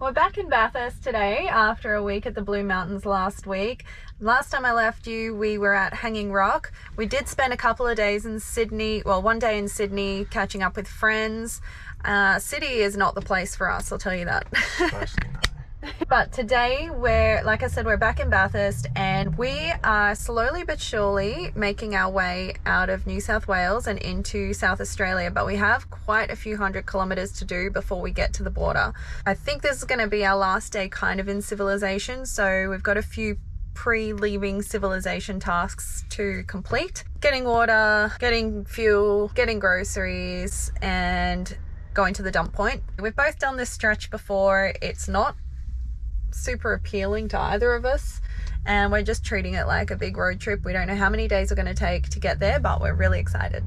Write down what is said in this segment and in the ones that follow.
we're back in Bathurst today after a week at the Blue Mountains last week. Last time I left you, we were at Hanging Rock. We did spend a couple of days in Sydney, well, one day in Sydney catching up with friends. City is not the place for us, I'll tell you that. But today like I said, we're back in Bathurst and we are slowly but surely making our way out of New South Wales and into South Australia, but we have quite a few hundred kilometers to do before we get to the border. I think this is going to be our last day kind of in civilization, so we've got a few pre-leaving civilization tasks to complete. Getting water, getting fuel, getting groceries, and going to the dump point. We've both done this stretch before. It's not super appealing to either of us, and we're just treating it like a big road trip. We don't know how many days we're going to take to get there, but we're really excited.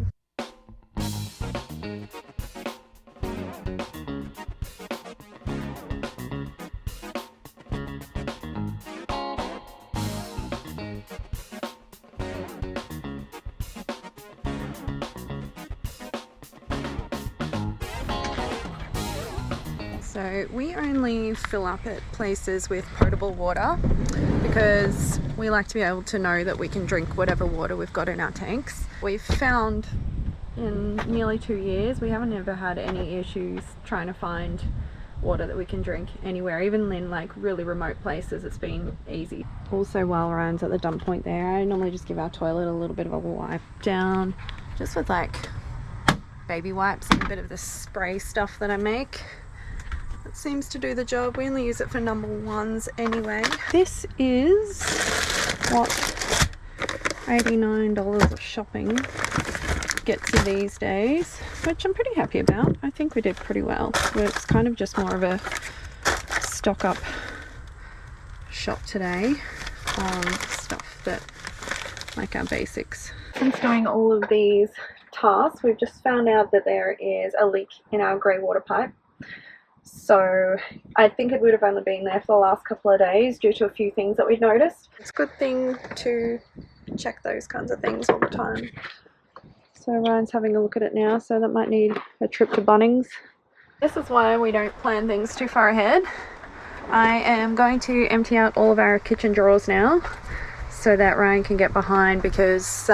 So we only fill up at places with potable water because we like to be able to know that we can drink whatever water we've got in our tanks. We've found in nearly 2 years we haven't ever had any issues trying to find water that we can drink anywhere, even in like really remote places. It's been easy. Also, while Ryan's at the dump point there, I normally just give our toilet a little bit of a wipe down, just with like baby wipes and a bit of the spray stuff that I make. It seems to do the job. We only use it for number ones anyway. This is what $89 of shopping gets you these days, which I'm pretty happy about. I think we did pretty well. It's kind of just more of a stock up shop today on stuff that, like our basics. Since doing all of these tasks, we've just found out that there is a leak in our grey water pipe. So I think it would have only been there for the last couple of days due to a few things that we've noticed. It's a good thing to check those kinds of things all the time. So Ryan's having a look at it now, so that might need a trip to Bunnings. This is why we don't plan things too far ahead. I am going to empty out all of our kitchen drawers now so that Ryan can get behind, because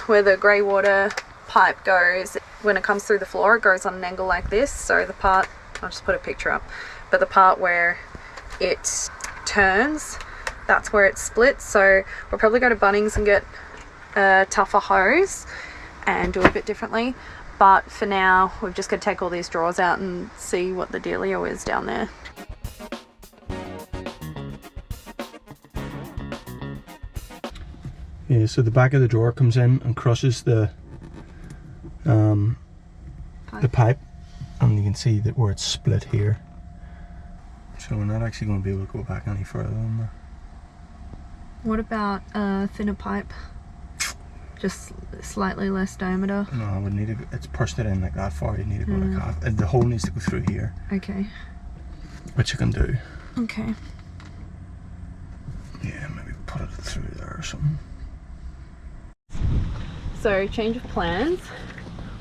where the grey water pipe goes, when it comes through the floor, it goes on an angle like this. So the part, I'll just put a picture up, but the part where it turns, that's where it splits. So we'll probably go to Bunnings and get a tougher hose and do it a bit differently. But for now, we've just got to take all these drawers out and see what the dealio is down there. Yeah, so the back of the drawer comes in and crushes the pipe, and you can see that where it's split here. So we're not actually going to be able to go back any further than that. What about a thinner pipe? Just slightly less diameter? No, I would need to, it's pushed it in like that far, you need to go like half. The hole needs to go through here. Okay. Which you can do. Okay. Yeah, maybe put it through there or something. So, change of plans.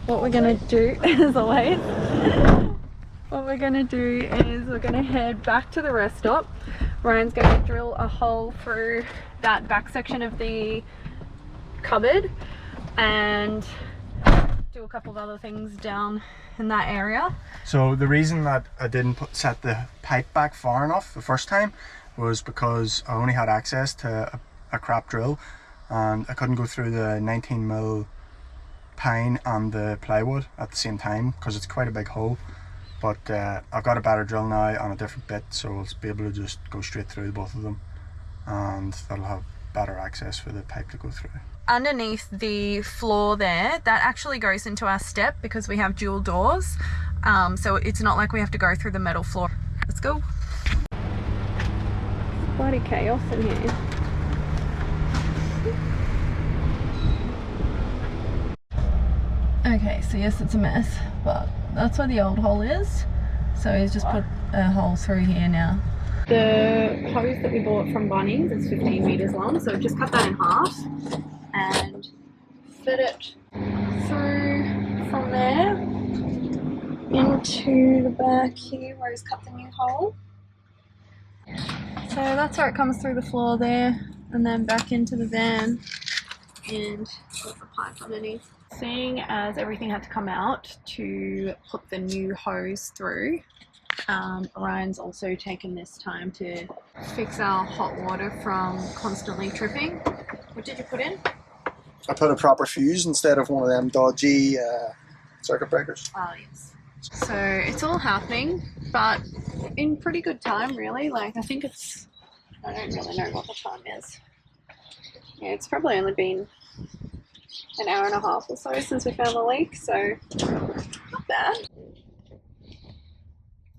What we're gonna do, as always, what we're gonna do is we're gonna head back to the rest stop. Ryan's gonna drill a hole through that back section of the cupboard and do a couple of other things down in that area. So the reason that I didn't set the pipe back far enough the first time was because I only had access to a crap drill, and I couldn't go through the 19mm pine and the plywood at the same time because it's quite a big hole. But I've got a better drill now on a different bit, so I'll be able to just go straight through both of them, and that'll have better access for the pipe to go through. Underneath the floor there, that actually goes into our step because we have dual doors, so it's not like we have to go through the metal floor. Let's go. It's bloody chaos in here. Okay, so yes, it's a mess, but that's where the old hole is. So he's just put a hole through here now. The hose that we bought from Bunnings is 15 meters long, so we've just cut that in half and fit it through from there into the back here where he's cut the new hole. that's where it comes through the floor there, and then back into the van, and there's a pipe underneath. Seeing as everything had to come out to put the new hose through, Ryan's also taken this time to fix our hot water from constantly tripping. What did you put in? I put a proper fuse instead of one of them dodgy circuit breakers. Ah, yes. So it's all happening, but in pretty good time, really. Like, I think it's, I don't really know what the time is. Yeah, it's probably only been an hour and a half or so since we found the leak, so not bad.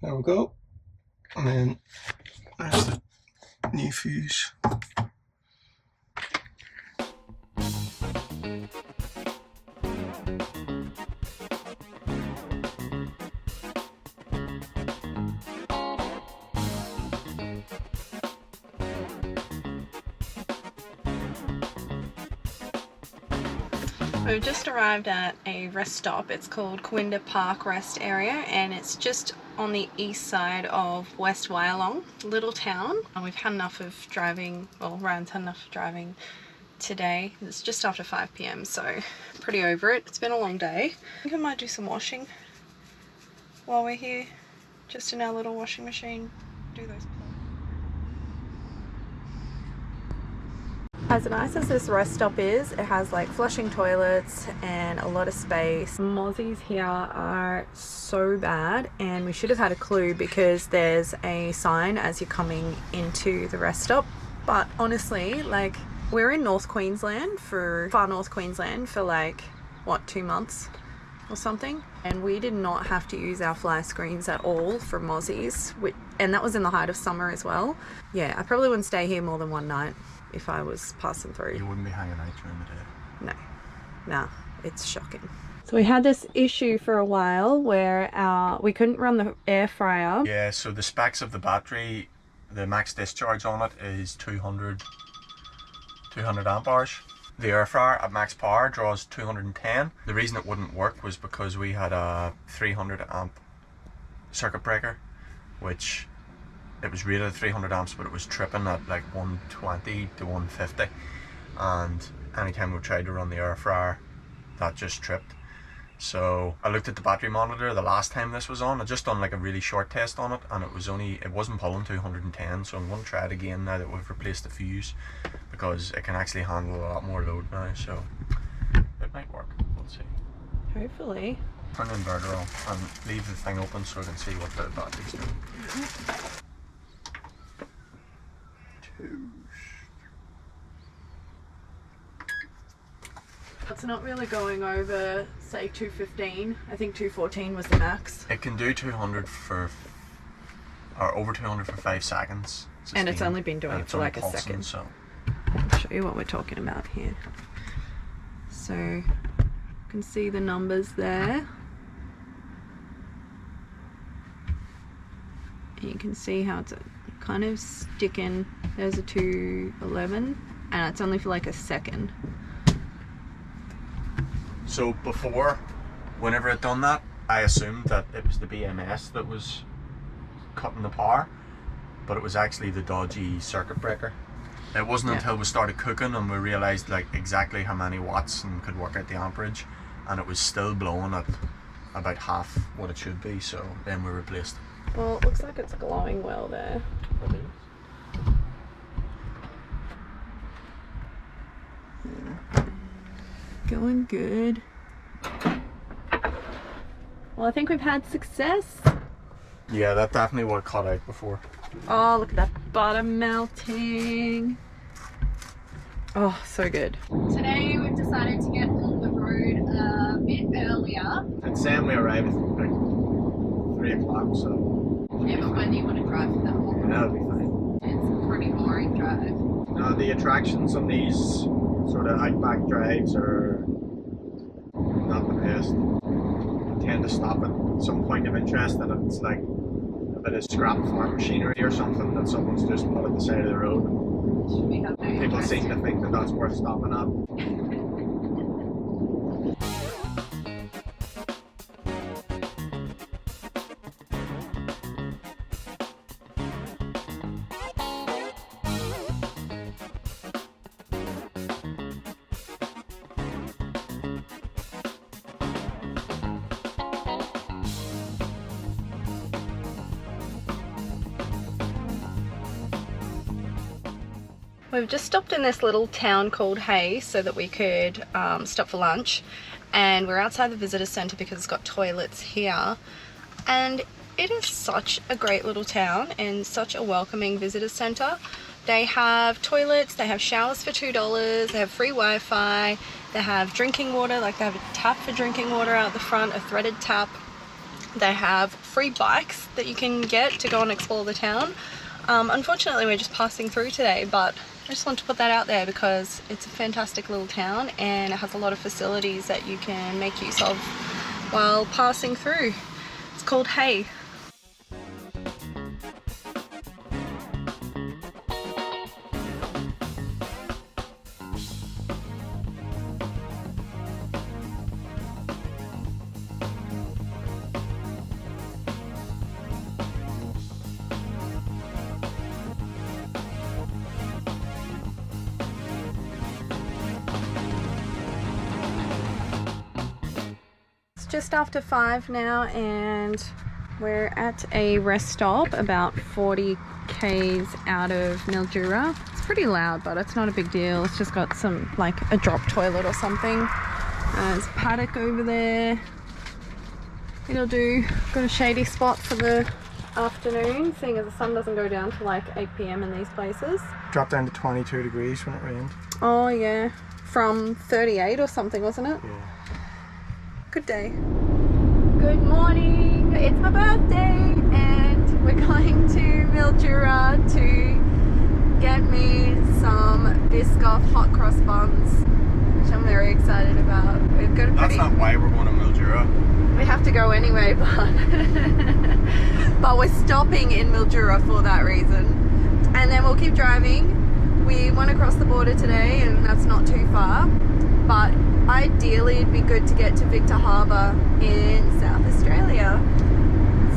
There we go. And then there's the new fuse. We've just arrived at a rest stop. It's called Corinda Park Rest Area, and it's just on the east side of West Wyalong, little town. And we've had enough of driving, well, Ryan's had enough of driving today. It's just after 5 p.m, so pretty over it. It's been a long day. I think I might do some washing while we're here, just in our little washing machine. Do those. As nice as this rest stop is, it has like flushing toilets and a lot of space. Mozzies here are so bad, and we should have had a clue because there's a sign as you're coming into the rest stop. But honestly, like, we're in North Queensland, far North Queensland, for like, what, 2 months or something? And we did not have to use our fly screens at all for Mozzies, and that was in the height of summer as well. Yeah, I probably wouldn't stay here more than one night if I was passing through. You wouldn't be hanging out during the day? No, it's shocking. So we had this issue for a while where we couldn't run the air fryer. Yeah, so the specs of the battery, the max discharge on it is 200 amp hours. The air fryer at max power draws 210. The reason it wouldn't work was because we had a 300 amp circuit breaker, which it was rated at 300 amps, but it was tripping at like 120 to 150, and anytime we tried to run the air fryer, that just tripped. So I looked at the battery monitor the last time this was on. I just done like a really short test on it, and it wasn't pulling 210. So I'm going to try it again now that we've replaced the fuse, because it can actually handle a lot more load now, so it might work. We'll see. Hopefully. Turn the inverter on and leave the thing open so I can see what the battery's doing. It's not really going over, say, 215. I think 214 was the max. It can do 200 or over 200 for 5 seconds. And it's only been doing it for like a pulsing, second. So I'll show you what we're talking about here. So you can see the numbers there. And you can see how it's kind of sticking. There's a 211, and it's only for like a second. So before, whenever it done that, I assumed that it was the BMS that was cutting the power, but it was actually the dodgy circuit breaker. It wasn't until we started cooking and we realised like exactly how many watts and could work out the amperage, and it was still blowing at about half what it should be, so then we replaced it. Well, it looks like it's glowing well there. It is. Going good. Well, I think we've had success. Yeah, that definitely would have cut out before. Oh, look at that bottom melting. Oh, so good. Today we've decided to get on the road a bit earlier. And Sam, we arrived at like 3 o'clock, so. Yeah, but when do you want to drive for that long? That'll be fine. It's a pretty boring drive. Now, the attractions on these sort of outback drives are not the best. You tend to stop at some point of interest, and it's like a bit of scrap farm machinery or something that someone's just put at the side of the road. Should we have no People interest? seem to think that that's worth stopping at. We've just stopped in this little town called Hay so that we could stop for lunch, and we're outside the visitor centre because it's got toilets here, and it is such a great little town and such a welcoming visitor centre. They have toilets, they have showers for $2, they have free Wi-Fi, they have drinking water, like they have a tap for drinking water out the front, a threaded tap. They have free bikes that you can get to go and explore the town. Unfortunately, we're just passing through today, but I just want to put that out there because it's a fantastic little town and it has a lot of facilities that you can make use of while passing through. It's called Hay. Just after 5 now, and we're at a rest stop about 40 k's out of Mildura. It's pretty loud, but it's not a big deal. It's just got some, like a drop toilet or something. There's a paddock over there. It'll do. Got a shady spot for the afternoon, seeing as the sun doesn't go down till like 8 p.m. in these places. Dropped down to 22 degrees when it rained. Oh yeah, from 38 or something, wasn't it? Yeah. Good day. Good morning. It's my birthday and we're going to Mildura to get me some Biscoff hot cross buns, which I'm very excited about. We've got a pretty... That's not why we're going to Mildura. We have to go anyway, but we're stopping in Mildura for that reason. And then we'll keep driving. We want to cross the border today and that's not too far, but ideally it'd be good to get to Victor Harbour in South Australia.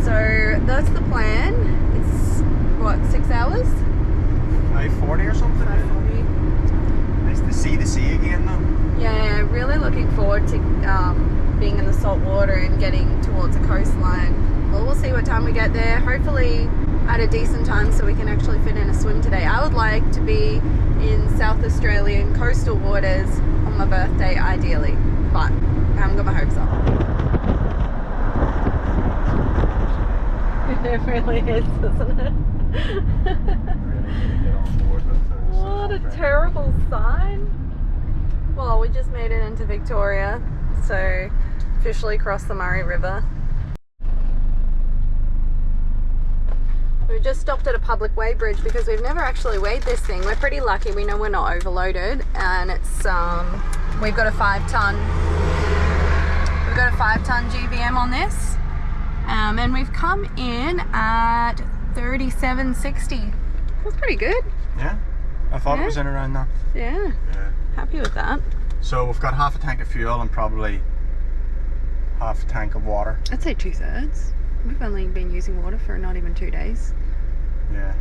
So that's the plan. It's what, 6 hours? 5:40 or something? 5:40. Nice to see the sea again though. Yeah, really looking forward to being in the salt water and getting towards the coastline. Well, we'll see what time we get there. Hopefully at a decent time so we can actually fit in a swim today. I would like to be in South Australian coastal waters on my birthday ideally, but I haven't got my hopes up. It really is, isn't it? What a terrible sign. Well, we just made it into Victoria, so officially crossed the Murray River. We've just stopped at a public weigh bridge because we've never actually weighed this thing. We're pretty lucky, we know we're not overloaded, and it's we've got a 5-ton GBM on this, and we've come in at 37.60. That's pretty good. Yeah, I thought it was in around that. Yeah, happy with that. So we've got half a tank of fuel and probably half a tank of water. I'd say 2/3. We've only been using water for not even 2 days. Yeah,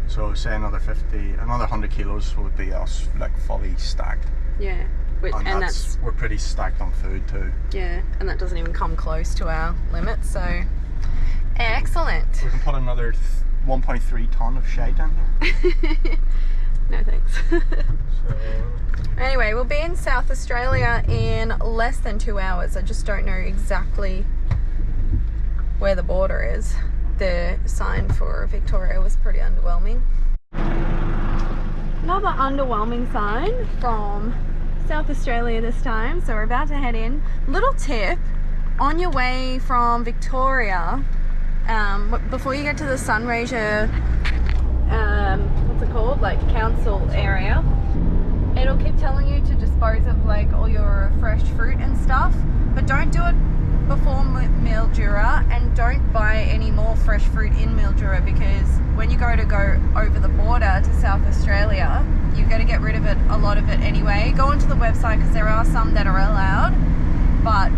so say another 100 kilos would be us like fully stacked. Yeah, and that's we're pretty stacked on food too. Yeah, and that doesn't even come close to our limit, so excellent. We can put another 1.3 ton of shite in here. No thanks. So anyway, we'll be in South Australia in less than 2 hours. I just don't know exactly where the border is. The sign for Victoria was pretty underwhelming. Another underwhelming sign from South Australia this time, so we're about to head in. Little tip, on your way from Victoria, before you get to the Sunraysia, what's it called, like council area, it'll keep telling you to dispose of like all your fresh fruit and stuff, but don't do it before Mildura, and don't buy any more fresh fruit in Mildura, because when you go over the border to South Australia, you've got to get rid of it, a lot of it anyway. Go onto the website because there are some that are allowed, but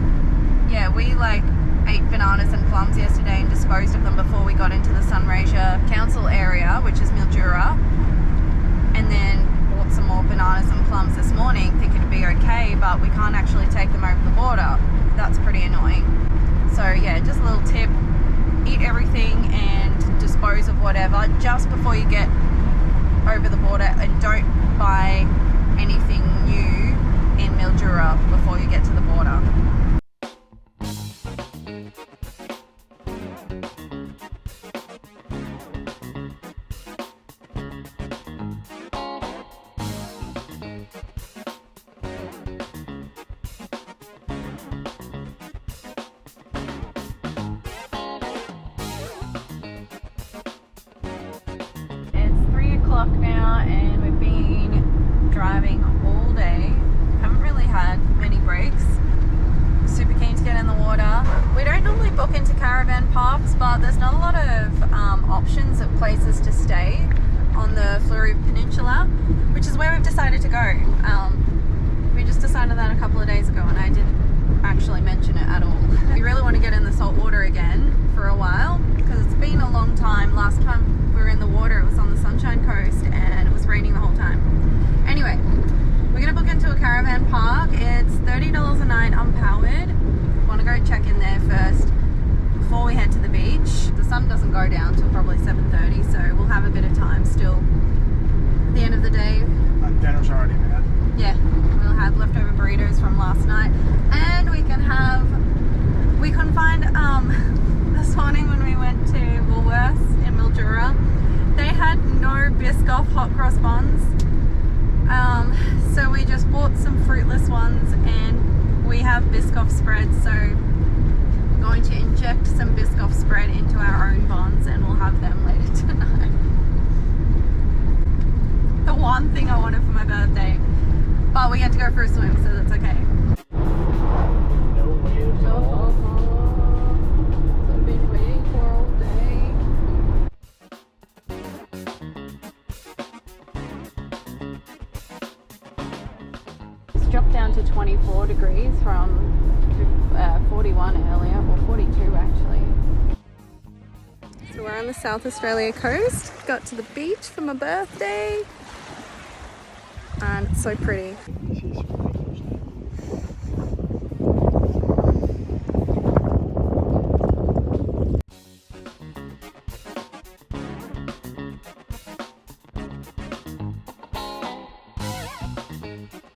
yeah, we like ate bananas and plums yesterday and disposed of them before we got into the Sunraysia council area, which is Mildura, and then bought some more bananas and plums this morning thinking it'd be okay, but we can't actually take them over the border. That's pretty annoying. So yeah, just a little tip, eat everything and dispose of whatever just before you get over the border, and don't buy anything new in Mildura before you get to the border. Now, and we've been driving all day. Haven't really had many breaks. Super keen to get in the water. We don't normally book into caravan parks, but there's not a lot of options of places to stay on the Fleurieu Peninsula, which is where we've decided to go. We just decided that a couple of days ago, and I didn't actually mention it at all. We really want to get in the salt water again for a while, because it's been a long time. Last time we were in the water, it was on the Sunshine Coast, and it was raining the whole time. Anyway, we're going to book into a caravan park. It's $30 a night unpowered. Want to go check in there first before we head to the beach. The sun doesn't go down till probably 7:30, so we'll have a bit of time still. At the end of the day, dinner's already made. yeah, we'll have leftover burritos from last night, and we can find this morning when we went to Woolworths in Mildura, they had no Biscoff hot cross buns, so we just bought some fruitless ones, and we have Biscoff spreads, so I'm going to inject some Biscoff spread into our own buns, and we'll have them later tonight. The one thing I wanted for my birthday, but we had to go for a swim, so that's okay. No waves at all. So I've been waiting for all day. It's dropped down to 24 degrees from 41 earlier, or 42 actually. So we're on the South Australia coast. Got to the beach for my birthday. And it's so pretty. This is